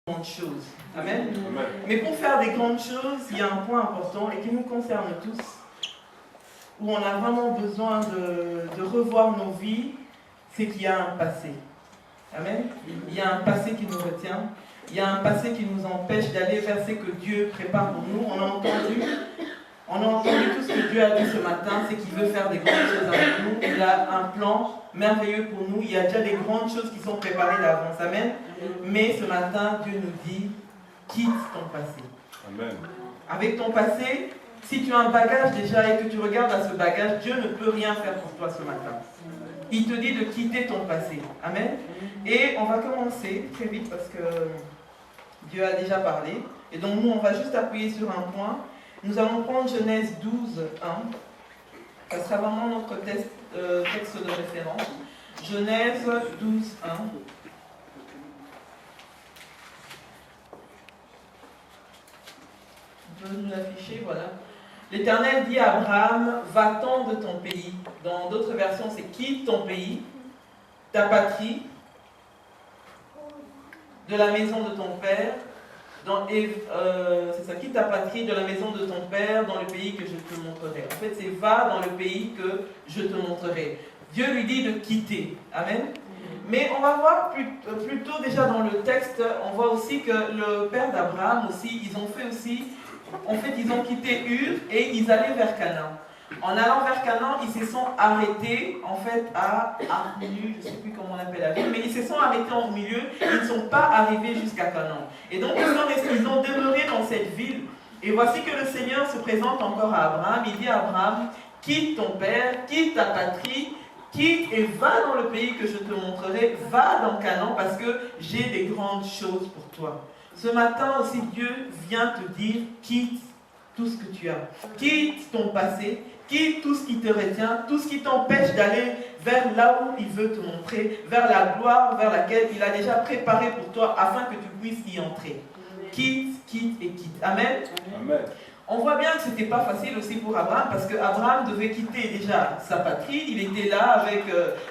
grandes choses. Amen. Amen. Mais pour faire des grandes choses, il y a un point important et qui nous concerne tous, où on a vraiment besoin de revoir nos vies, c'est qu'il y a un passé. Amen. Il y a un passé qui nous retient. Il y a un passé qui nous empêche d'aller vers ce que Dieu prépare pour nous. On a entendu tout ce que Dieu a dit ce matin, c'est qu'il veut faire des grandes choses avec nous. Il a un plan merveilleux pour nous. Il y a déjà des grandes choses qui sont préparées d'avance. Amen. Mais ce matin, Dieu nous dit, quitte ton passé. Amen. Avec ton passé, si tu as un bagage déjà et que tu regardes à ce bagage, Dieu ne peut rien faire pour toi ce matin. Il te dit de quitter ton passé. Amen. Et on va commencer très vite parce que Dieu a déjà parlé. Et donc nous, on va juste appuyer sur un point. Nous allons prendre Genèse 12, 1. Ça sera vraiment notre texte de référence. Genèse 12, 1. On peut nous l'afficher, voilà. L'Éternel dit à Abraham, va-t'en de ton pays. Dans d'autres versions, c'est quitte ton pays, ta patrie, de la maison de ton père. C'est ça, quitte ta patrie de la maison de ton père dans le pays que je te montrerai. En fait, c'est va dans le pays que je te montrerai. Dieu lui dit de quitter. Amen. Mais on va voir plutôt déjà dans le texte, on voit aussi que le père d'Abraham aussi, ils ont quitté Ur et ils allaient vers Canaan. En allant vers Canaan, ils se sont arrêtés en fait à Arnu, je ne sais plus comment on appelle la ville, mais ils se sont arrêtés au milieu, ils ne sont pas arrivés jusqu'à Canaan. Et donc ils ont demeuré dans cette ville. Et voici que le Seigneur se présente encore à Abraham. Il dit à Abraham, quitte ton père, quitte ta patrie, quitte et va dans le pays que je te montrerai, va dans Canaan parce que j'ai des grandes choses pour toi. Ce matin aussi, Dieu vient te dire, quitte tout ce que tu as. Quitte ton passé, quitte tout ce qui te retient, tout ce qui t'empêche d'aller vers là où il veut te montrer, vers la gloire vers laquelle il a déjà préparé pour toi afin que tu puisses y entrer. Quitte, quitte et quitte. Amen. Amen. On voit bien que ce n'était pas facile aussi pour Abraham parce qu'Abraham devait quitter déjà sa patrie. Il était là avec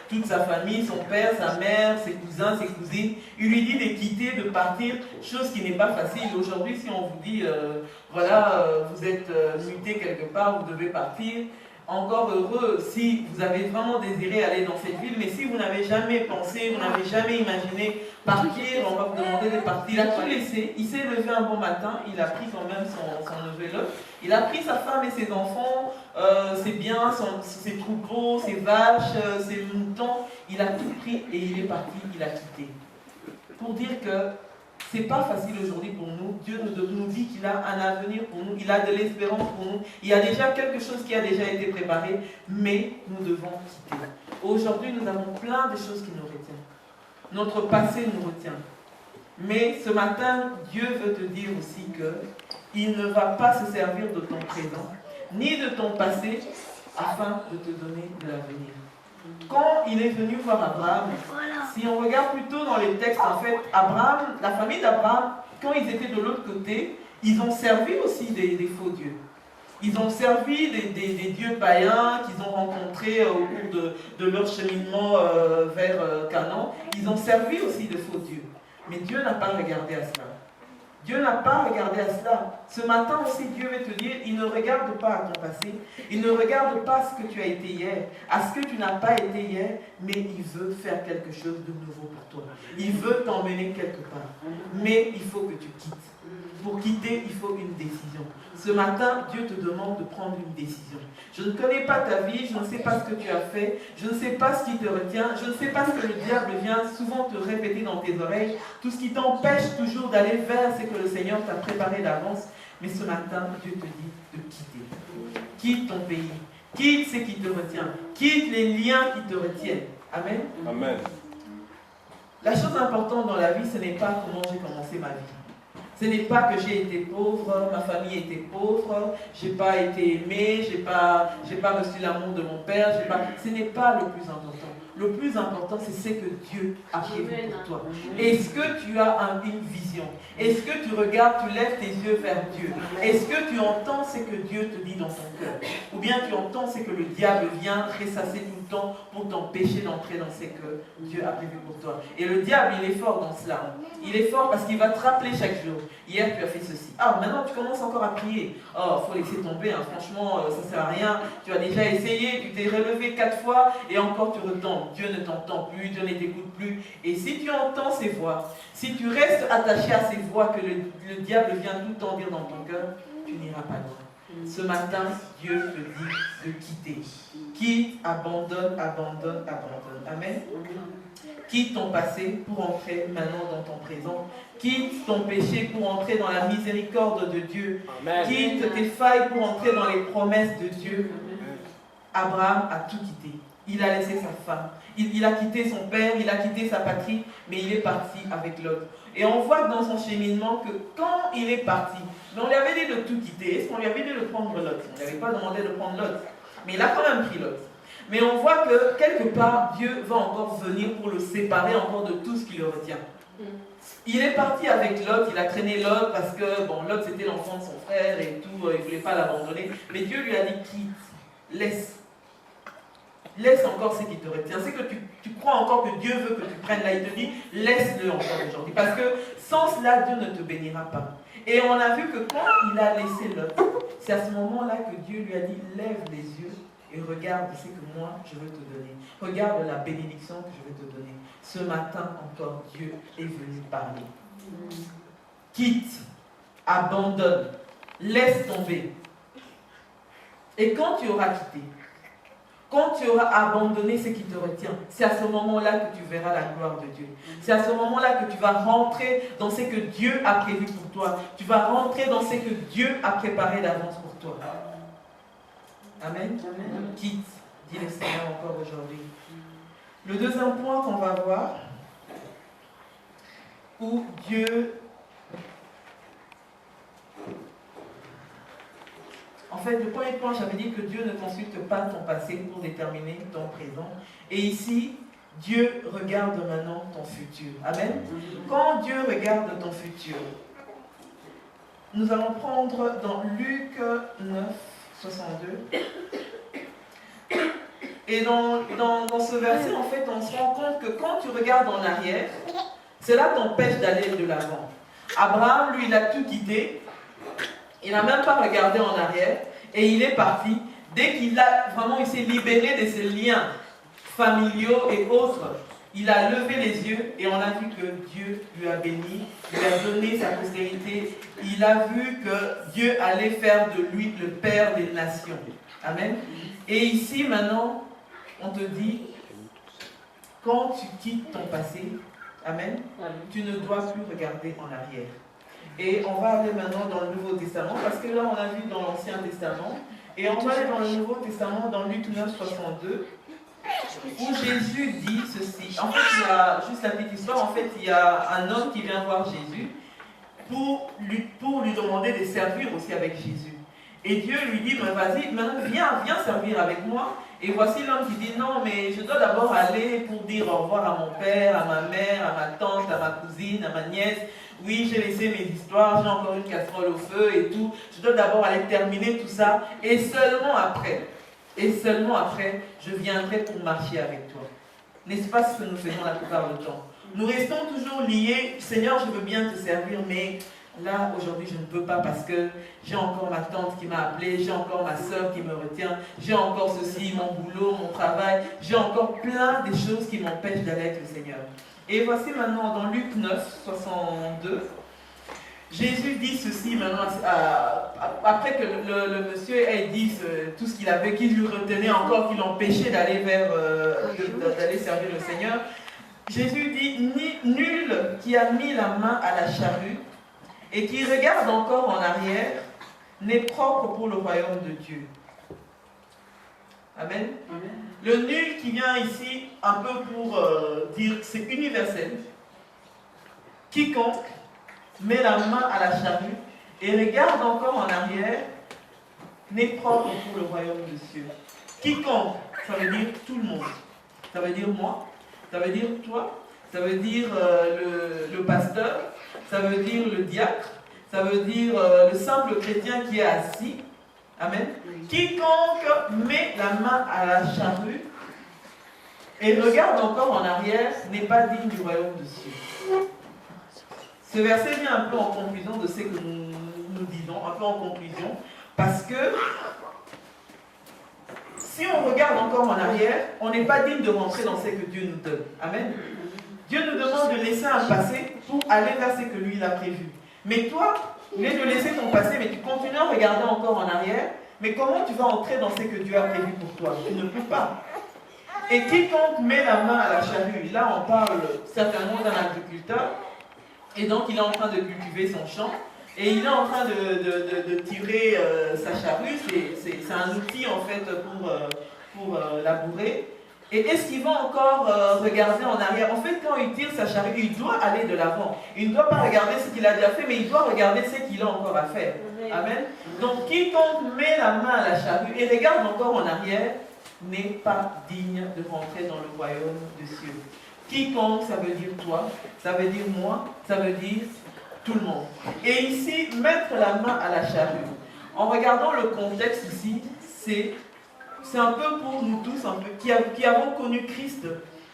toute sa famille, son père, sa mère, ses cousins, ses cousines. Il lui dit de quitter, de partir, chose qui n'est pas facile. Aujourd'hui, si on vous dit, vous êtes muté quelque part, vous devez partir. Encore heureux si vous avez vraiment désiré aller dans cette ville, mais si vous n'avez jamais pensé, vous n'avez jamais imaginé partir, on va vous demander de partir. Il a tout laissé, il s'est levé un bon matin, il a pris quand même son vélo, il a pris sa femme et ses enfants, ses biens, ses troupeaux, ses vaches, ses moutons, il a tout pris et il est parti, il a quitté. Pour dire que c'est pas facile aujourd'hui pour nous. Dieu nous dit qu'il a un avenir pour nous, il a de l'espérance pour nous. Il y a déjà quelque chose qui a déjà été préparé, mais nous devons quitter. Aujourd'hui, nous avons plein de choses qui nous retiennent. Notre passé nous retient. Mais ce matin, Dieu veut te dire aussi qu'il ne va pas se servir de ton présent, ni de ton passé, afin de te donner de l'avenir. Quand il est venu voir Abraham, si on regarde plutôt dans les textes, en fait, Abraham, la famille d'Abraham, quand ils étaient de l'autre côté, ils ont servi aussi des faux dieux. Ils ont servi des dieux païens qu'ils ont rencontrés au cours de leur cheminement vers Canaan. Ils ont servi aussi de faux dieux. Mais Dieu n'a pas regardé à cela. Dieu n'a pas regardé à cela. Ce matin aussi, Dieu veut te dire, il ne regarde pas à ton passé. Il ne regarde pas à ce que tu as été hier, à ce que tu n'as pas été hier, mais il veut faire quelque chose de nouveau pour toi. Il veut t'emmener quelque part. Mais il faut que tu quittes. Pour quitter, il faut une décision. Ce matin, Dieu te demande de prendre une décision. Je ne connais pas ta vie, je ne sais pas ce que tu as fait, je ne sais pas ce qui te retient, je ne sais pas ce que le diable vient souvent te répéter dans tes oreilles, tout ce qui t'empêche toujours d'aller vers ce que le Seigneur t'a préparé d'avance. Mais ce matin, Dieu te dit de quitter. Quitte ton pays, quitte ce qui te retient, quitte les liens qui te retiennent. Amen. Amen. La chose importante dans la vie, ce n'est pas comment j'ai commencé ma vie. Ce n'est pas que j'ai été pauvre, ma famille était pauvre, je n'ai pas été aimé, je n'ai pas reçu l'amour de mon père. Ce n'est pas le plus important. Le plus important, c'est ce que Dieu a prévu pour toi. Est-ce que tu as une vision? Est-ce que tu regardes, tu lèves tes yeux vers Dieu? Est-ce que tu entends ce que Dieu te dit dans ton cœur? Ou bien tu entends ce que le diable vient ressasser tout le temps pour t'empêcher d'entrer dans ce que Dieu a prévu pour toi? Et le diable, il est fort dans cela. Il est fort parce qu'il va te rappeler chaque jour. Hier, tu as fait ceci. Ah, maintenant, tu commences encore à prier. Oh, il faut laisser tomber. Hein. Franchement, ça ne sert à rien. Tu as déjà essayé, tu t'es relevé 4 fois et encore tu retombes. Dieu ne t'entend plus, Dieu ne t'écoute plus. Et si tu entends ces voix, si tu restes attaché à ces voix que le diable vient tout le temps dire dans ton cœur, tu n'iras pas loin. Ce matin, Dieu te dit de quitter. Quitte, abandonne, abandonne, abandonne. Amen. Quitte ton passé pour entrer maintenant dans ton présent. Quitte ton péché pour entrer dans la miséricorde de Dieu. Amen. Quitte tes failles pour entrer dans les promesses de Dieu. Abraham a tout quitté. Il a laissé sa femme. Il a quitté son père, il a quitté sa patrie, mais il est parti avec Lot. Et on voit dans son cheminement que quand il est parti, mais on lui avait dit de tout quitter. Est-ce qu'on lui avait dit de prendre Lot? On ne lui avait pas demandé de prendre Lot. Mais il a quand même pris Lot. Mais on voit que quelque part, Dieu va encore venir pour le séparer encore de tout ce qui le retient. Il est parti avec Lot, il a traîné Lot parce que bon, Lot c'était l'enfant de son frère et tout, il ne voulait pas l'abandonner. Mais Dieu lui a dit quitte, laisse. Laisse encore ce qui te retient. C'est que tu crois encore que Dieu veut que tu prennes là. Il te dit, laisse-le encore aujourd'hui. Parce que sans cela, Dieu ne te bénira pas. Et on a vu que quand il a laissé Lot, c'est à ce moment-là que Dieu lui a dit, lève les yeux et regarde ce que moi je veux te donner. Regarde la bénédiction que je vais te donner. Ce matin encore, Dieu est venu parler. Quitte, abandonne, laisse tomber. Et quand tu auras quitté, quand tu auras abandonné ce qui te retient, c'est à ce moment-là que tu verras la gloire de Dieu. C'est à ce moment-là que tu vas rentrer dans ce que Dieu a prévu pour toi. Tu vas rentrer dans ce que Dieu a préparé d'avance pour toi. Amen. Amen. Quitte, dit le Seigneur encore aujourd'hui. Le deuxième point qu'on va voir, où Dieu... En fait, le premier point, j'avais dit que Dieu ne consulte pas ton passé pour déterminer ton présent. Et ici, Dieu regarde maintenant ton futur. Amen. Quand Dieu regarde ton futur, nous allons prendre dans Luc 9, 62. Et dans ce verset, en fait, on se rend compte que quand tu regardes en arrière, cela t'empêche d'aller de l'avant. Abraham, lui, il a tout quitté. Il n'a même pas regardé en arrière et il est parti. Dès qu'il a vraiment, il s'est libéré de ses liens familiaux et autres, il a levé les yeux et on a vu que Dieu lui a béni, lui a donné sa postérité. Il a vu que Dieu allait faire de lui le Père des nations. Amen. Et ici, maintenant, on te dit, quand tu quittes ton passé, amen, tu ne dois plus regarder en arrière. Et on va aller maintenant dans le Nouveau Testament, parce que là on a vu dans l'Ancien Testament, et on va aller dans le Nouveau Testament, dans Luc 9, 62, où Jésus dit ceci. En fait, il y a juste la petite histoire, en fait, il y a un homme qui vient voir Jésus pour lui demander de servir aussi avec Jésus. Et Dieu lui dit, vas-y, maintenant viens servir avec moi. Et voici l'homme qui dit, non, mais je dois d'abord aller pour dire au revoir à mon père, à ma mère, à ma tante, à ma cousine, à ma nièce. Oui, j'ai laissé mes histoires, j'ai encore une casserole au feu et tout. Je dois d'abord aller terminer tout ça. Et seulement après, je viendrai pour marcher avec toi. N'est-ce pas ce que nous faisons la plupart du temps? Nous restons toujours liés. Seigneur, je veux bien te servir, mais là, aujourd'hui, je ne peux pas parce que j'ai encore ma tante qui m'a appelé, j'ai encore ma soeur qui me retient, j'ai encore ceci, mon boulot, mon travail, j'ai encore plein de choses qui m'empêchent d'aller avec le Seigneur. Et voici maintenant dans Luc 9, 62, Jésus dit ceci maintenant, après que le monsieur ait dit tout ce qu'il avait, qu'il lui retenait encore, qu'il l'empêchait d'aller d'aller servir le Seigneur. Jésus dit, nul qui a mis la main à la charrue et qui regarde encore en arrière n'est propre pour le royaume de Dieu. Amen. Amen. Le nul qui vient ici un peu pour dire que c'est universel. Quiconque met la main à la charrue et regarde encore en arrière n'est propre pour le royaume de Dieu. Quiconque, ça veut dire tout le monde. Ça veut dire moi, ça veut dire toi, ça veut dire le pasteur, ça veut dire le diacre, ça veut dire le simple chrétien qui est assis. Amen. Quiconque met la main à la charrue et regarde encore en arrière n'est pas digne du royaume des cieux. Ce verset vient un peu en conclusion de ce que nous disons, un peu en conclusion, parce que si on regarde encore en arrière, on n'est pas digne de rentrer dans ce que Dieu nous donne. Amen. Dieu nous demande de laisser un passé pour aller vers ce que lui il a prévu. Mais toi, au lieu de laisser ton passé, mais tu continues à regarder encore en arrière, mais comment tu vas entrer dans ce que Dieu a prévu pour toi? Tu ne peux pas. Et quiconque met la main à la charrue, là on parle certainement d'un agriculteur, et donc il est en train de cultiver son champ, et il est en train de tirer sa charrue, c'est un outil en fait pour labourer. Et est-ce qu'il va encore regarder en arrière? En fait, quand il tire sa charrue, il doit aller de l'avant. Il ne doit pas regarder ce qu'il a déjà fait, mais il doit regarder ce qu'il a encore à faire. Amen. Donc, quiconque met la main à la charrue et regarde encore en arrière n'est pas digne de rentrer dans le royaume des cieux. Quiconque, ça veut dire toi, ça veut dire moi, ça veut dire tout le monde. Et ici, mettre la main à la charrue. En regardant le contexte ici, c'est un peu pour nous tous, un peu, qui avons connu Christ,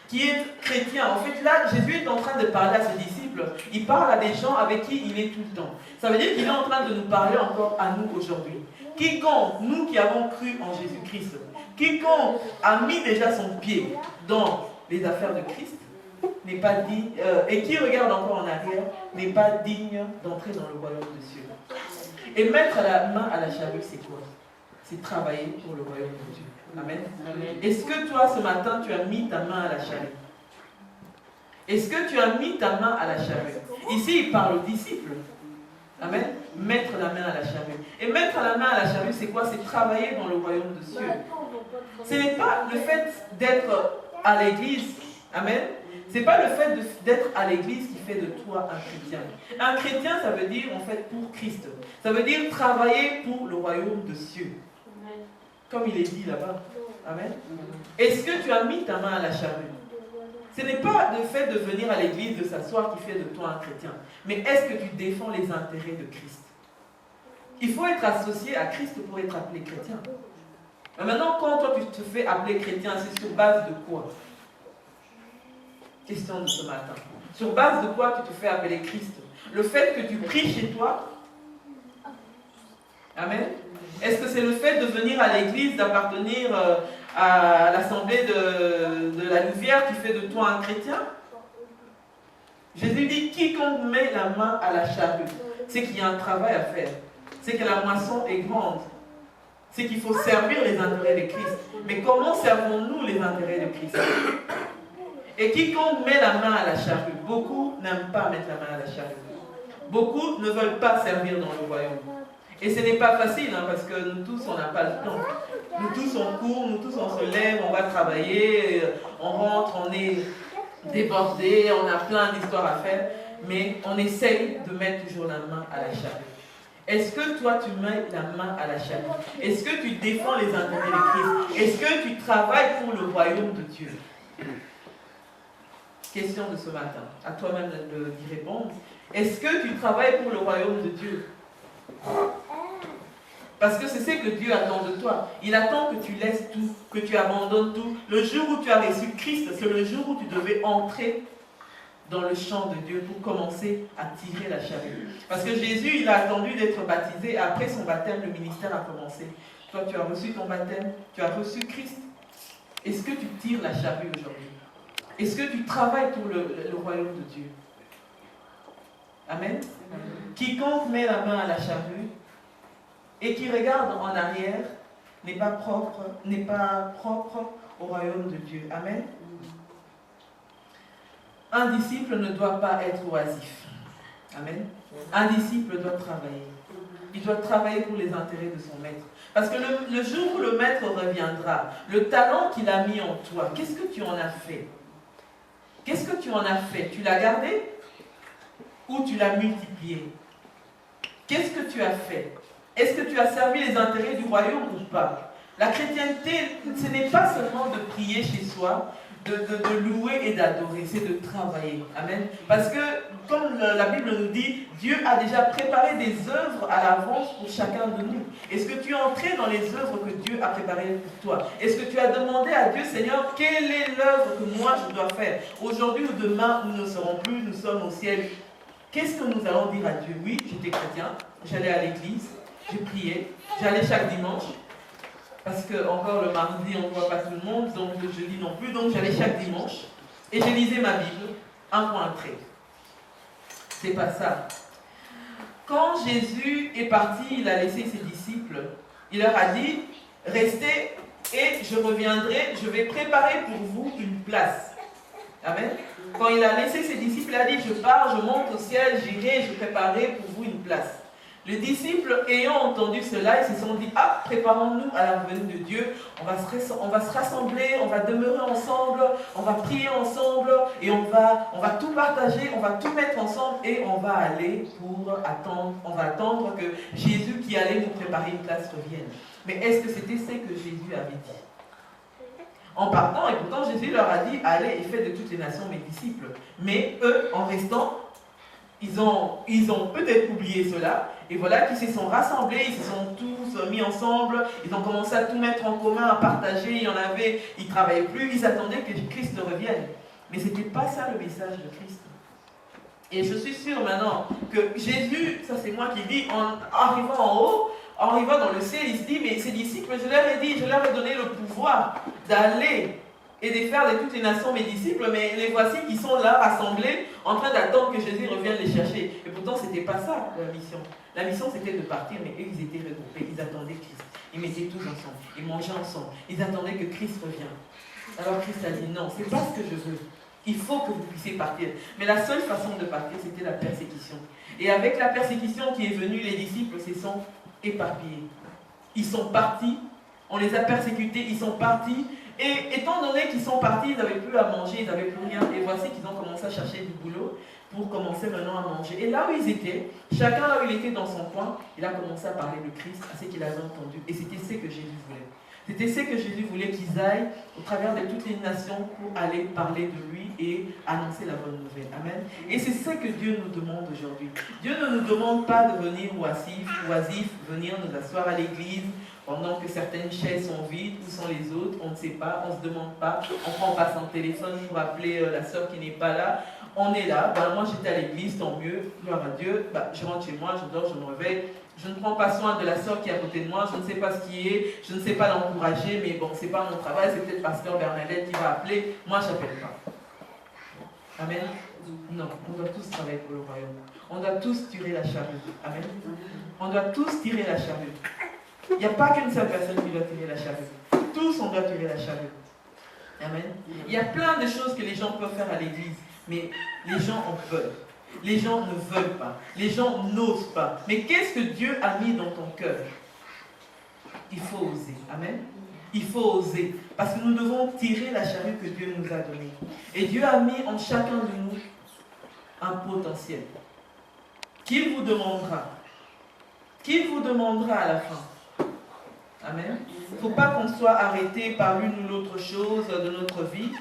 qui est chrétien. En fait, là, Jésus est en train de parler à ses disciples. Il parle à des gens avec qui il est tout le temps. Ça veut dire qu'il est en train de nous parler encore à nous aujourd'hui. Quiconque, nous qui avons cru en Jésus-Christ, quiconque a mis déjà son pied dans les affaires de Christ, n'est pas digne, et qui regarde encore en arrière, n'est pas digne d'entrer dans le royaume des cieux. Et mettre la main à la charrue, c'est quoi? C'est travailler pour le royaume de Dieu. Amen. Est-ce que toi, ce matin, tu as mis ta main à la charrue? Est-ce que tu as mis ta main à la charrue? Ici, il parle aux disciples. Amen. Mettre la main à la charrue. Et mettre la main à la charrue, c'est quoi? C'est travailler dans le royaume de Dieu. Ce n'est pas le fait d'être à l'église. Amen. Ce n'est pas le fait d'être à l'église qui fait de toi un chrétien. Un chrétien, ça veut dire en fait pour Christ. Ça veut dire travailler pour le royaume de cieux. Comme il est dit là-bas. Amen. Est-ce que tu as mis ta main à la charrue? Ce n'est pas le fait de venir à l'église, de s'asseoir qui fait de toi un chrétien. Mais est-ce que tu défends les intérêts de Christ? Il faut être associé à Christ pour être appelé chrétien. Mais maintenant, quand toi tu te fais appeler chrétien, c'est sur base de quoi? Question de ce matin. Sur base de quoi tu te fais appeler Christ? Le fait que tu pries chez toi? Amen. Est-ce que c'est le fait de venir à l'église, d'appartenir à l'assemblée de la Louvière qui fait de toi un chrétien? Jésus dit, quiconque met la main à la charrue, c'est qu'il y a un travail à faire. C'est que la moisson est grande. C'est qu'il faut servir les intérêts de Christ. Mais comment servons-nous les intérêts de Christ? Et quiconque met la main à la charrue, beaucoup n'aiment pas mettre la main à la charrue. Beaucoup ne veulent pas servir dans le royaume. Et ce n'est pas facile, hein, parce que nous tous, on n'a pas le temps. Nous tous, on court, nous tous, on se lève, on va travailler, on rentre, on est débordé, on a plein d'histoires à faire, mais on essaye de mettre toujours la main à la charrue. Est-ce que toi, tu mets la main à la charrue? Est-ce que tu défends les intérêts de Christ? Est-ce que tu travailles pour le royaume de Dieu? Question de ce matin, à toi-même d'y répondre. Est-ce que tu travailles pour le royaume de Dieu? Parce que c'est ce que Dieu attend de toi. Il attend que tu laisses tout, que tu abandonnes tout. Le jour où tu as reçu Christ, c'est le jour où tu devais entrer dans le champ de Dieu pour commencer à tirer la charrue. Parce que Jésus, il a attendu d'être baptisé. Après son baptême, le ministère a commencé. Toi, tu as reçu ton baptême, tu as reçu Christ. Est-ce que tu tires la charrue aujourd'hui? Est-ce que tu travailles pour le royaume de Dieu? Amen. Quiconque met la main à la charrue et qui regarde en arrière n'est pas propre au royaume de Dieu. Amen. Un disciple ne doit pas être oisif. Amen. Un disciple doit travailler. Il doit travailler pour les intérêts de son maître. Parce que le jour où le maître reviendra, le talent qu'il a mis en toi, qu'est-ce que tu en as fait? Qu'est-ce que tu en as fait? Tu l'as gardé ou tu l'as multiplié? Qu'est-ce que tu as fait? Est-ce que tu as servi les intérêts du royaume ou pas? La chrétienté, ce n'est pas seulement de prier chez soi, de louer et d'adorer, c'est de travailler. Amen. Parce que, comme la Bible nous dit, Dieu a déjà préparé des œuvres à l'avance pour chacun de nous. Est-ce que tu es entré dans les œuvres que Dieu a préparées pour toi? Est-ce que tu as demandé à Dieu, Seigneur, quelle est l'œuvre que moi je dois faire? Aujourd'hui ou demain, nous ne serons plus, nous sommes au ciel. Qu'est-ce que nous allons dire à Dieu? Oui, j'étais chrétien, j'allais à l'église, je priais, j'allais chaque dimanche. Parce que encore le mardi, on ne voit pas tout le monde, donc le jeudi non plus. Donc j'allais chaque dimanche et je lisais ma Bible, un point un trait. C'est pas ça. Quand Jésus est parti, il a laissé ses disciples. Il leur a dit, restez et je reviendrai, je vais préparer pour vous une place. Amen. Quand il a laissé ses disciples, il a dit, je pars, je monte au ciel, j'irai, je préparerai pour vous une place. Les disciples, ayant entendu cela, ils se sont dit, ah, préparons-nous à la venue de Dieu, on va se rassembler, on va demeurer ensemble, on va prier ensemble, et on va tout partager, on va tout mettre ensemble, et on va aller pour attendre, on va attendre que Jésus qui allait nous préparer une place revienne. Mais est-ce que c'était ce que Jésus avait dit? En partant, et pourtant Jésus leur a dit, allez et faites de toutes les nations mes disciples. Mais eux, en restant, ils ont peut-être oublié cela, et voilà qu'ils se sont rassemblés, ils se sont tous mis ensemble, ils ont commencé à tout mettre en commun, à partager, il y en avait, ils ne travaillaient plus, ils attendaient que Christ revienne. Mais ce n'était pas ça le message de Christ. Et je suis sûre maintenant que Jésus, ça c'est moi qui dis, en arrivant en haut, en arrivant dans le ciel, il se dit, mais ses disciples, je leur ai dit, je leur ai donné le pouvoir d'aller et de faire de toutes les nations mes disciples, mais les voici qui sont là, rassemblés, en train d'attendre que Jésus revienne les chercher. Et pourtant, ce n'était pas ça, la mission. La mission, c'était de partir, mais eux, ils étaient regroupés, ils attendaient Christ. Ils mettaient tous ensemble, ils mangeaient ensemble, ils attendaient que Christ revienne. Alors Christ a dit, non, c'est pas ce que je veux. Il faut que vous puissiez partir. Mais la seule façon de partir, c'était la persécution. Et avec la persécution qui est venue, les disciples se sont éparpillés. Ils sont partis, on les a persécutés, ils sont partis. Et étant donné qu'ils sont partis, ils n'avaient plus à manger, ils n'avaient plus rien. Et voici qu'ils ont commencé à chercher du boulot pour commencer maintenant à manger. Et là où ils étaient, chacun là où il était dans son coin, il a commencé à parler de Christ, à ce qu'il avait entendu. Et c'était ce que Jésus voulait. C'était ce que Jésus voulait qu'ils aillent au travers de toutes les nations pour aller parler de lui et annoncer la bonne nouvelle. Amen. Et c'est ce que Dieu nous demande aujourd'hui. Dieu ne nous demande pas de venir oisif, venir nous asseoir à l'église, pendant que certaines chaises sont vides, où sont les autres, on ne sait pas, on ne se demande pas, on prend pas son téléphone pour appeler la soeur qui n'est pas là, on est là, moi j'étais à l'église, tant mieux, gloire à Dieu, je rentre chez moi, je dors, je me réveille, je ne prends pas soin de la soeur qui est à côté de moi, je ne sais pas ce qui est, je ne sais pas l'encourager, mais bon, c'est pas mon travail, c'est peut-être pasteur Bernadette qui va appeler, moi j'appelle pas. Amen. Non, on doit tous travailler pour le royaume, on doit tous tirer la charrue. Amen. On doit tous tirer la charrue. Il n'y a pas qu'une seule personne qui doit tirer la charrue. Tous, on doit tirer la charrue. Amen. Il y a plein de choses que les gens peuvent faire à l'église, mais les gens en veulent. Les gens ne veulent pas. Les gens n'osent pas. Mais qu'est-ce que Dieu a mis dans ton cœur? Il faut oser. Amen. Il faut oser. Parce que nous devons tirer la charrue que Dieu nous a donnée. Et Dieu a mis en chacun de nous un potentiel. Qu'il vous demandera. Qu'il vous demandera à la fin. Amen. Il ne faut pas qu'on soit arrêté par l'une ou l'autre chose de notre vie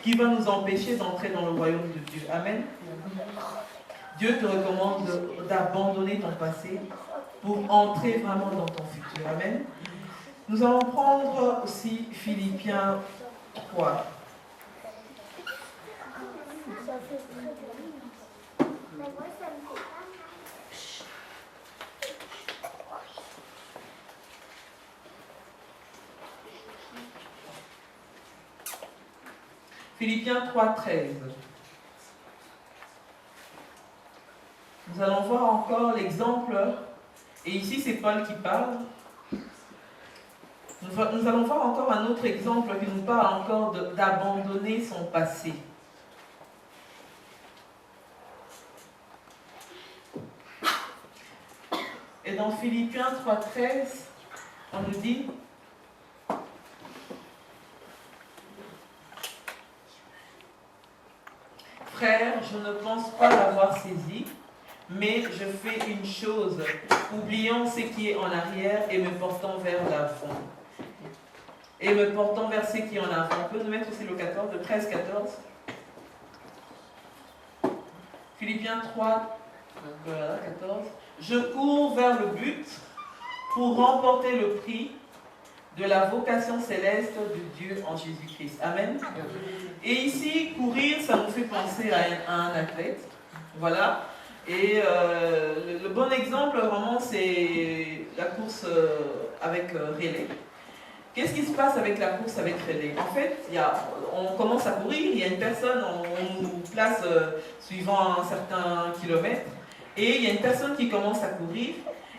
qui va nous empêcher d'entrer dans le royaume de Dieu. Amen. Dieu te recommande d'abandonner ton passé pour entrer vraiment dans ton futur. Amen. Nous allons prendre aussi Philippiens 3. Philippiens 3, 13. Nous allons voir encore l'exemple, et ici c'est Paul qui parle. Nous allons voir encore un autre exemple qui nous parle encore d'abandonner son passé. Et dans Philippiens 3, 13, on nous dit: Frères, je ne pense pas l'avoir saisi, mais je fais une chose, oubliant ce qui est en arrière et me portant vers l'avant. et me portant vers ceux qui en avant. On peut nous mettre aussi le 14, le 13-14. Philippiens 3, voilà, 14. Je cours vers le but pour remporter le prix de la vocation céleste de Dieu en Jésus-Christ. Amen. Et ici, courir, ça nous fait penser à un athlète. Voilà. Et le bon exemple, vraiment, c'est la course avec relais. Qu'est-ce qui se passe avec la course avec relais? En fait, on commence à courir, il y a une personne, on nous place suivant un certain kilomètre, et il y a une personne qui commence à courir,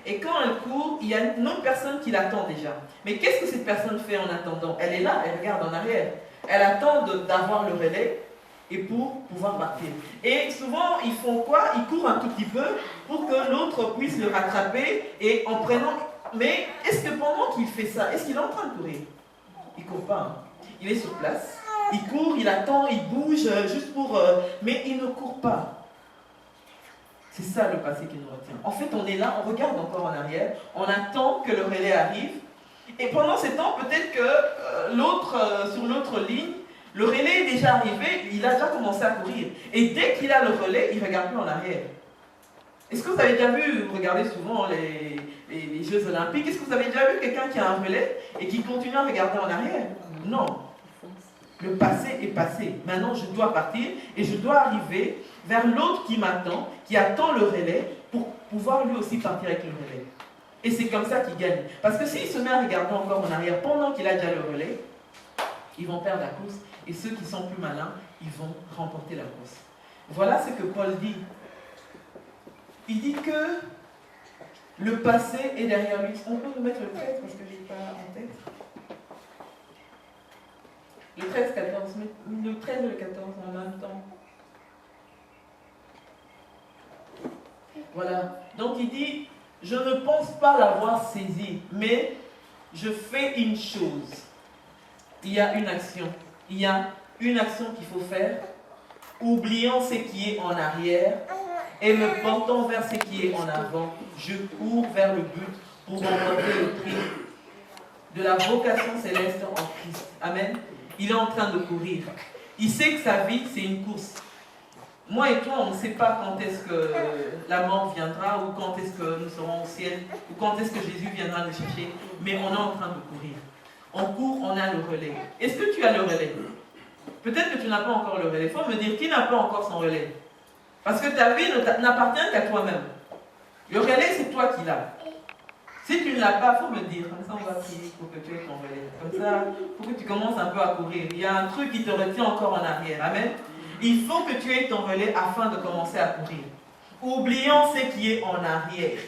et quand elle court, il y a une autre personne qui l'attend déjà. Mais qu'est-ce que cette personne fait en attendant? Elle est là, elle regarde en arrière. Elle attend d'avoir le relais et pour pouvoir partir. Et souvent, ils font quoi? Ils courent un tout petit peu pour que l'autre puisse le rattraper et en prenant... Mais est-ce que pendant qu'il fait ça, est-ce qu'il est en train de courir? Il ne court pas. Hein. Il est sur place. Il court, il attend, il bouge juste pour... mais il ne court pas. C'est ça le passé qui nous retient. En fait, on est là, on regarde encore en arrière, on attend que le relais arrive. Et pendant ce temps, peut-être que l'autre, sur l'autre ligne, le relais est déjà arrivé, il a déjà commencé à courir. Et dès qu'il a le relais, il ne regarde plus en arrière. Est-ce que vous avez déjà vu, vous regardez souvent les Jeux Olympiques, est-ce que vous avez déjà vu quelqu'un qui a un relais et qui continue à regarder en arrière? Non. Le passé est passé. Maintenant, je dois partir et je dois arriver vers l'autre qui m'attend, qui attend le relais pour pouvoir lui aussi partir avec le relais. Et c'est comme ça qu'il gagne. Parce que s'il se met à regarder encore en arrière pendant qu'il a déjà le relais, ils vont perdre la course. Et ceux qui sont plus malins, ils vont remporter la course. Voilà ce que Paul dit. Il dit que le passé est derrière lui. On peut nous mettre le 13 parce que je n'ai pas en tête. Le 13, 14. Le 13 et le 14 en même temps. Voilà. Donc il dit, je ne pense pas l'avoir saisi, mais je fais une chose. Il y a une action. Il y a une action qu'il faut faire, oubliant ce qui est en arrière et me portant vers ce qui est en avant. Je cours vers le but pour remporter le prix de la vocation céleste en Christ. Amen. Il est en train de courir. Il sait que sa vie, c'est une course. Moi et toi, on ne sait pas quand est-ce que la mort viendra, ou quand est-ce que nous serons au ciel, ou quand est-ce que Jésus viendra nous chercher, mais on est en train de courir. On court, on a le relais. Est-ce que tu as le relais? Peut-être que tu n'as pas encore le relais. Il faut me dire qui n'a pas encore son relais. Parce que ta vie n'appartient qu'à toi-même. Le relais, c'est toi qui l'as. Si tu ne l'as pas, il faut me dire. Comme ça, on va prier pour que tu aies ton relais. Comme ça, il faut que tu commences un peu à courir. Il y a un truc qui te retient encore en arrière. Amen. Il faut que tu aies ton relais afin de commencer à courir. Oublions ce qui est en arrière.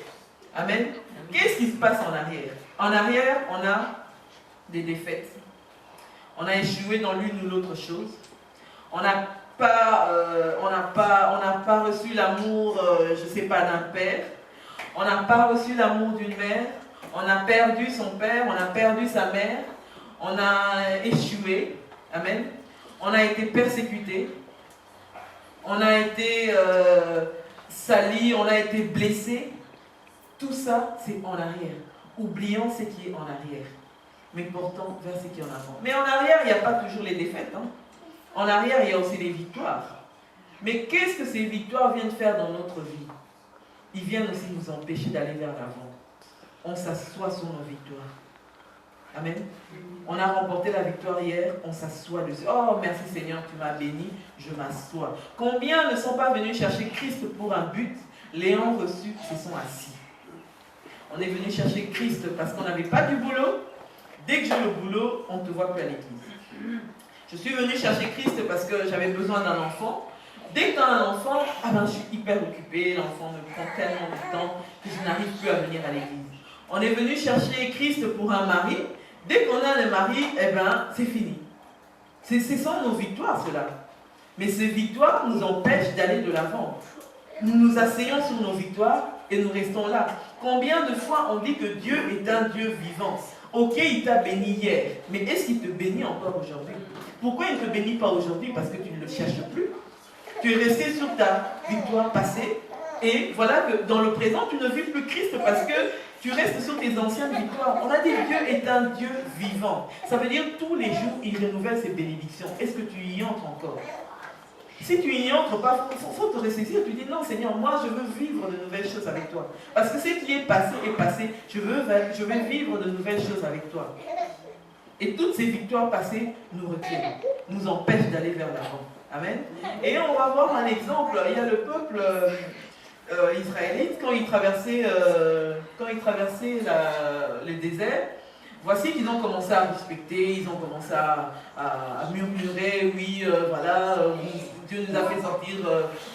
Amen. Qu'est-ce qui se passe en arrière? En arrière, on a des défaites. On a échoué dans l'une ou l'autre chose. On n'a pas reçu l'amour, je ne sais pas, d'un père. On n'a pas reçu l'amour d'une mère. On a perdu son père. On a perdu sa mère. On a échoué. Amen. On a été persécuté. On a été sali. On a été blessé. Tout ça, c'est en arrière. Oublions ce qui est en arrière, mais portant vers ce qui est en avant. Mais en arrière, il n'y a pas toujours les défaites. Hein. En arrière, il y a aussi les victoires. Mais qu'est-ce que ces victoires viennent faire dans notre vie? Ils viennent aussi nous empêcher d'aller vers l'avant. On s'assoit sur nos victoires. Amen. On a remporté la victoire hier, on s'assoit dessus. Oh, merci Seigneur, tu m'as béni, je m'assois. Combien ne sont pas venus chercher Christ pour un but, l'ayant reçu, se sont assis. On est venu chercher Christ parce qu'on n'avait pas du boulot. Dès que j'ai le boulot, on ne te voit plus à l'église. Je suis venu chercher Christ parce que j'avais besoin d'un enfant. Dès que tu as un enfant, je suis hyper occupé, l'enfant me prend tellement de temps que je n'arrive plus à venir à l'église. On est venu chercher Christ pour un mari. Dès qu'on a le mari, c'est fini. Ce sont nos victoires, cela. Mais ces victoires nous empêchent d'aller de l'avant. Nous nous asseyons sur nos victoires et nous restons là. Combien de fois on dit que Dieu est un Dieu vivant? Ok, il t'a béni hier, mais est-ce qu'il te bénit encore aujourd'hui? Pourquoi il ne te bénit pas aujourd'hui? Parce que tu ne le cherches plus. Tu es resté sur ta victoire passée et voilà que dans le présent, tu ne vis plus Christ parce que Tu restes sur tes anciennes victoires. On a dit que Dieu est un Dieu vivant. Ça veut dire tous les jours, il renouvelle ses bénédictions. Est-ce que tu y entres encore? Si tu n'y entres pas, il faut te ressaisir. Tu dis non Seigneur, moi je veux vivre de nouvelles choses avec toi. Parce que ce qui est passé est passé. Je vais vivre de nouvelles choses avec toi. Et toutes ces victoires passées nous retiennent, nous empêchent d'aller vers l'avant. Amen. Et on va voir un exemple. Il y a le peuple israélite, quand ils traversaient le désert. Voici qu'ils ont commencé à respecter, ils ont commencé à murmurer, oui, voilà, Dieu nous a fait sortir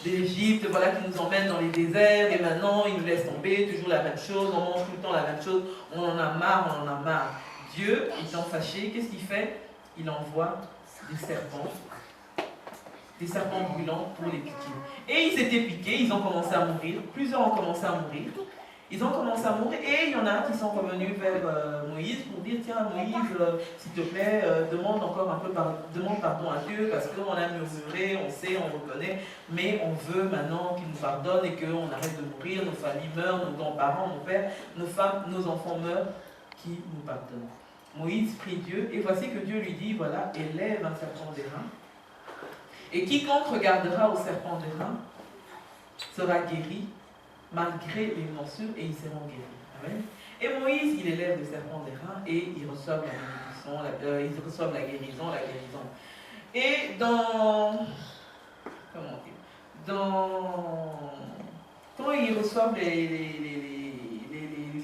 d'Égypte, voilà qu'il nous emmène dans les déserts, et maintenant il nous laisse tomber, toujours la même chose, on mange tout le temps la même chose, on en a marre. Dieu, étant fâché, qu'est-ce qu'il fait? Il envoie des serpents brûlants pour les piquer. Et ils étaient piqués, ils ont commencé à mourir, plusieurs ont commencé à mourir. Ils ont commencé à mourir et il y en a qui sont revenus vers Moïse pour dire tiens Moïse, s'il te plaît, demande pardon à Dieu parce qu'on a murmuré, on sait, on reconnaît, mais on veut maintenant qu'il nous pardonne et qu'on arrête de mourir, nos familles meurent, nos grands-parents, nos pères, nos femmes, nos enfants meurent, qui nous pardonne. Moïse prie Dieu et voici que Dieu lui dit voilà, élève un serpent d'airain et quiconque regardera au serpent d'airain sera guéri malgré les morsures, et ils seront guéris. Amen. Et Moïse, il élève le serpent d'airain et ils reçoivent la guérison. Et quand ils reçoivent les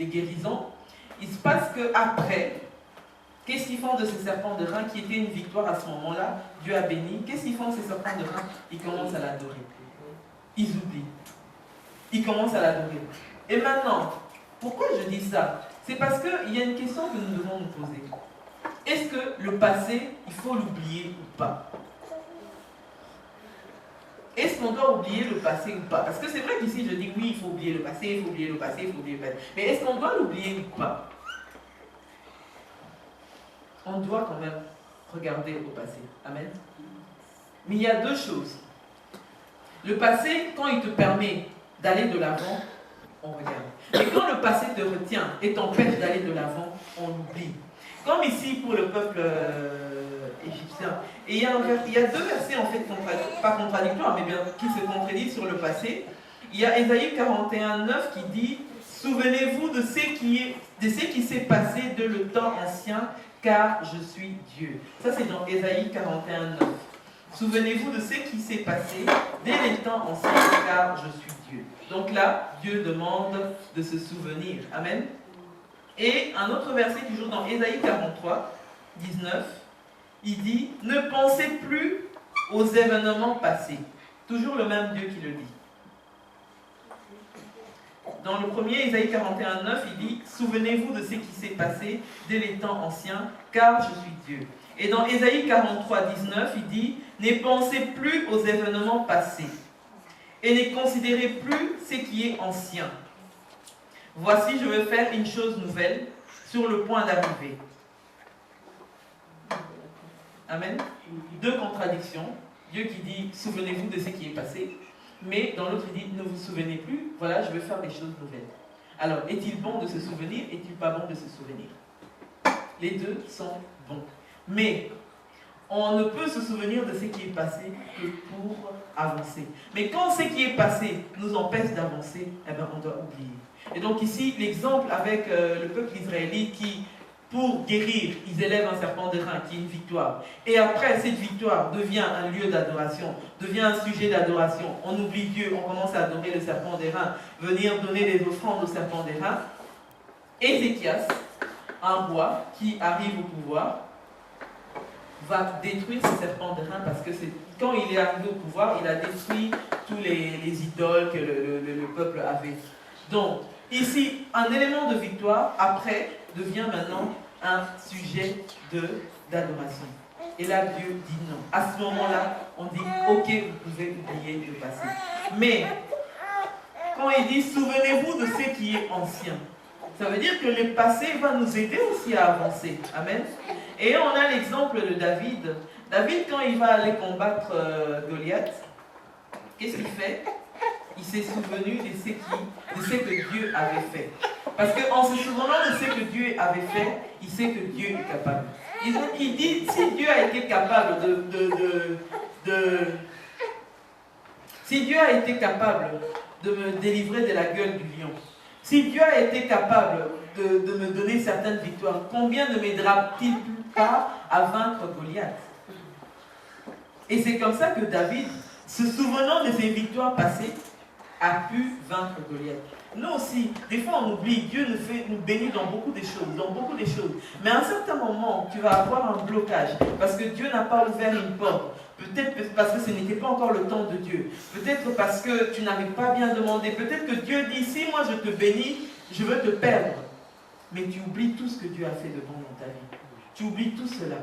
guérisons, il se passe qu'après, qu'est-ce qu'ils font de ces serpents d'airain qui étaient une victoire à ce moment-là? Dieu a béni. Qu'est-ce qu'ils font de ces serpents d'airain? Ils commencent à l'adorer. Ils oublient. Ils commencent à l'adorer. Et maintenant, pourquoi je dis ça? C'est parce qu'il y a une question que nous devons nous poser. Est-ce que le passé, il faut l'oublier ou pas? Est-ce qu'on doit oublier le passé ou pas? Parce que c'est vrai qu'ici je dis oui, il faut oublier le passé, il faut oublier le passé, il faut oublier le passé. Mais est-ce qu'on doit l'oublier ou pas? On doit quand même regarder au passé. Amen. Mais il y a deux choses. Le passé, quand il te permet d'aller de l'avant, on regarde. Mais quand le passé te retient et t'empêche d'aller de l'avant, on l'oublie. Comme ici pour le peuple égyptien. Et il y a deux versets en fait, pas contradictoires, mais bien qui se contredisent sur le passé. Il y a Ésaïe 41, 9 qui dit « Souvenez-vous de ce qui s'est passé de le temps ancien, car je suis Dieu. » Ça c'est dans Ésaïe 41, 9. Souvenez-vous de ce qui s'est passé dès les temps anciens, car je suis Dieu. Donc là, Dieu demande de se souvenir. Amen. Et un autre verset, toujours dans Ésaïe 43, 19, il dit « Ne pensez plus aux événements passés. » Toujours le même Dieu qui le dit. Dans le premier, Ésaïe 41, 9, il dit « Souvenez-vous de ce qui s'est passé dès les temps anciens, car je suis Dieu. » Et dans Ésaïe 43, 19, il dit « Ne pensez plus aux événements passés et ne considérez plus ce qui est ancien. Voici, je vais faire une chose nouvelle sur le point d'arriver. » Amen. Deux contradictions. Dieu qui dit « Souvenez-vous de ce qui est passé », mais dans l'autre il dit « Ne vous souvenez plus, voilà, je vais faire des choses nouvelles. » Alors, est-il bon de se souvenir? Est-il pas bon de se souvenir? Les deux sont bons. Mais on ne peut se souvenir de ce qui est passé que pour avancer. Mais quand ce qui est passé nous empêche d'avancer, eh bien on doit oublier. Et donc ici, l'exemple avec le peuple israélite qui, pour guérir, ils élèvent un serpent d'airain qui est une victoire. Et après, cette victoire devient un lieu d'adoration, devient un sujet d'adoration. On oublie Dieu, on commence à adorer le serpent d'airain, venir donner des offrandes au serpent d'airain. Ézéchias, un roi qui arrive au pouvoir, va détruire ce serpent d'airain parce que quand il est arrivé au pouvoir, il a détruit tous les idoles que le peuple avait. Donc, ici, un élément de victoire, après, devient maintenant un sujet d'adoration. Et là, Dieu dit non. À ce moment-là, on dit, ok, vous pouvez oublier le passé. Mais, quand il dit, souvenez-vous de ce qui est ancien, ça veut dire que le passé va nous aider aussi à avancer. Amen. Et on a l'exemple de David. David, quand il va aller combattre Goliath, qu'est-ce qu'il fait? Il s'est souvenu de ce que Dieu avait fait. Parce qu'en se souvenant de ce que Dieu avait fait, il sait que Dieu est capable. Il dit, si Dieu a été capable si Dieu a été capable de me délivrer de la gueule du lion, si Dieu a été capable de me donner certaines victoires, combien ne m'aidera-t-il pas à vaincre Goliath? Et c'est comme ça que David, se souvenant de ses victoires passées, a pu vaincre Goliath. Nous aussi, des fois on oublie, Dieu nous bénit dans beaucoup de choses, Mais à un certain moment, tu vas avoir un blocage, parce que Dieu n'a pas ouvert une porte. Peut-être parce que ce n'était pas encore le temps de Dieu. Peut-être parce que tu n'avais pas bien demandé. Peut-être que Dieu dit, si moi je te bénis, je veux te perdre. Mais tu oublies tout ce que Dieu a fait de bon dans ta vie. Tu oublies tout cela.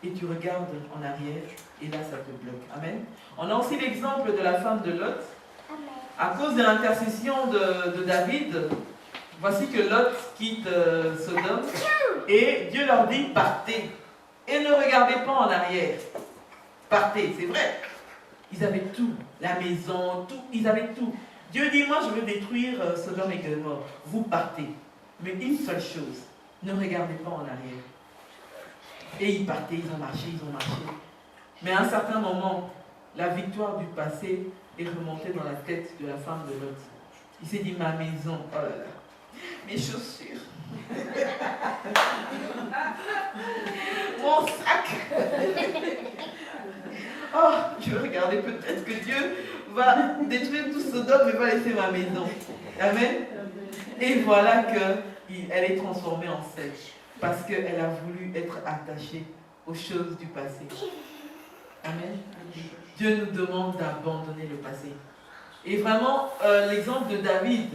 Et tu regardes en arrière, et là ça te bloque. Amen. On a aussi l'exemple de la femme de Lot. À cause de l'intercession de David, voici que Lot quitte Sodome, et Dieu leur dit, partez. Et ne regardez pas en arrière. Partez, c'est vrai. Ils avaient tout, la maison, tout, ils avaient tout. Dieu dit, moi je veux détruire Sodome et Gomorrhe. Vous partez. Mais une seule chose, ne regardez pas en arrière. Et ils partaient, ils ont marché. Mais à un certain moment, la victoire du passé est remontée dans la tête de la femme de Lot. Il s'est dit, ma maison, oh là là, mes chaussures, mon sac. Oh, je vais regarder, peut-être que Dieu va détruire tout Sodome et va laisser ma maison. Amen. Et voilà qu'elle est transformée en sèche. Parce qu'elle a voulu être attachée aux choses du passé. Amen. Dieu nous demande d'abandonner le passé. Et vraiment, l'exemple de David,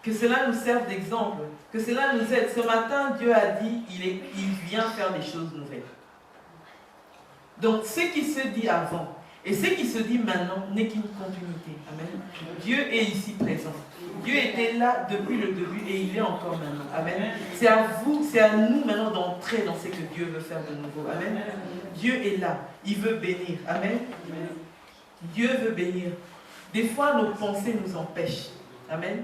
que cela nous serve d'exemple, que cela nous aide. Ce matin, Dieu a dit, il vient faire des choses nouvelles. Donc, ce qui se dit avant et ce qui se dit maintenant n'est qu'une continuité. Amen. Dieu est ici présent. Dieu était là depuis le début et il est encore maintenant. Amen. C'est à vous, c'est à nous maintenant d'entrer dans ce que Dieu veut faire de nouveau. Amen. Dieu est là. Il veut bénir. Amen. Dieu veut bénir. Des fois, nos pensées nous empêchent. Amen.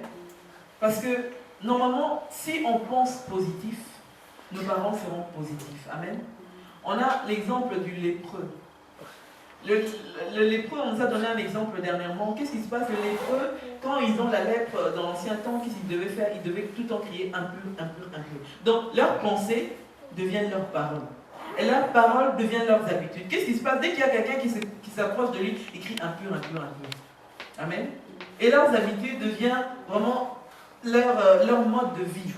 Parce que, normalement, si on pense positif, nos parents seront positifs. Amen. On a l'exemple du lépreux. Le lépreux, on nous a donné un exemple dernièrement. Qu'est-ce qui se passe? Le lépreux, quand ils ont la lèpre dans l'ancien temps, qu'est-ce qu'ils devaient faire? Ils devaient tout le temps crier impur, impur, impur. Donc, leurs pensées deviennent leurs paroles. Et leurs paroles deviennent leurs habitudes. Qu'est-ce qui se passe? Dès qu'il y a quelqu'un qui s'approche de lui, il crie impur, impur, impur. Amen. Et leurs habitudes deviennent vraiment leur mode de vie.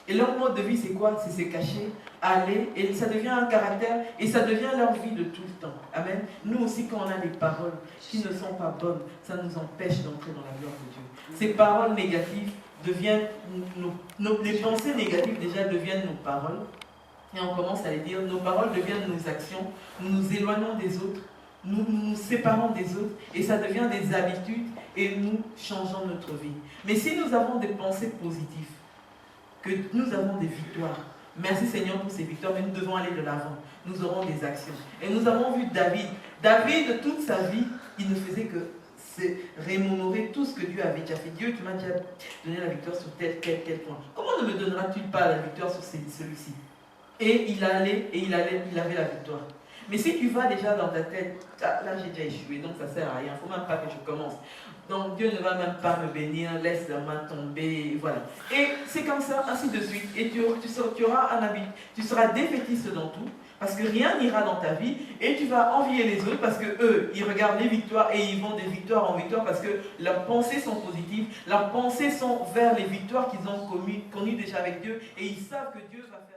Et leur mode de vie, c'est quoi? C'est se cacher, aller, et ça devient un caractère, et ça devient leur vie de tout le temps. Amen. Nous aussi, quand on a des paroles qui ne sont pas bonnes, ça nous empêche d'entrer dans la gloire de Dieu. Ces paroles négatives deviennent, les pensées négatives déjà deviennent nos paroles, et on commence à les dire, nos paroles deviennent nos actions, nous nous éloignons des autres, nous nous séparons des autres, et ça devient des habitudes, et nous changeons notre vie. Mais si nous avons des pensées positives, que nous avons des victoires. Merci Seigneur pour ces victoires, mais nous devons aller de l'avant. Nous aurons des actions. Et nous avons vu David. David, toute sa vie, il ne faisait que rémémorer tout ce que Dieu avait déjà fait. Dieu, tu m'as déjà donné la victoire sur tel point. Comment ne me donneras-tu pas la victoire sur celui-ci? Et il allait, il avait la victoire. Mais si tu vas déjà dans ta tête, là j'ai déjà échoué, donc ça ne sert à rien, il ne faut même pas que je commence. Donc Dieu ne va même pas me bénir, laisse la main tomber, voilà. Et c'est comme ça, ainsi de suite. Et tu auras un habit, tu seras défaitiste dans tout, parce que rien n'ira dans ta vie, et tu vas envier les autres, parce que eux, ils regardent les victoires, et ils vont des victoires en victoire, parce que leurs pensées sont positives, leurs pensées sont vers les victoires qu'ils ont connues déjà avec Dieu, et ils savent que Dieu va faire.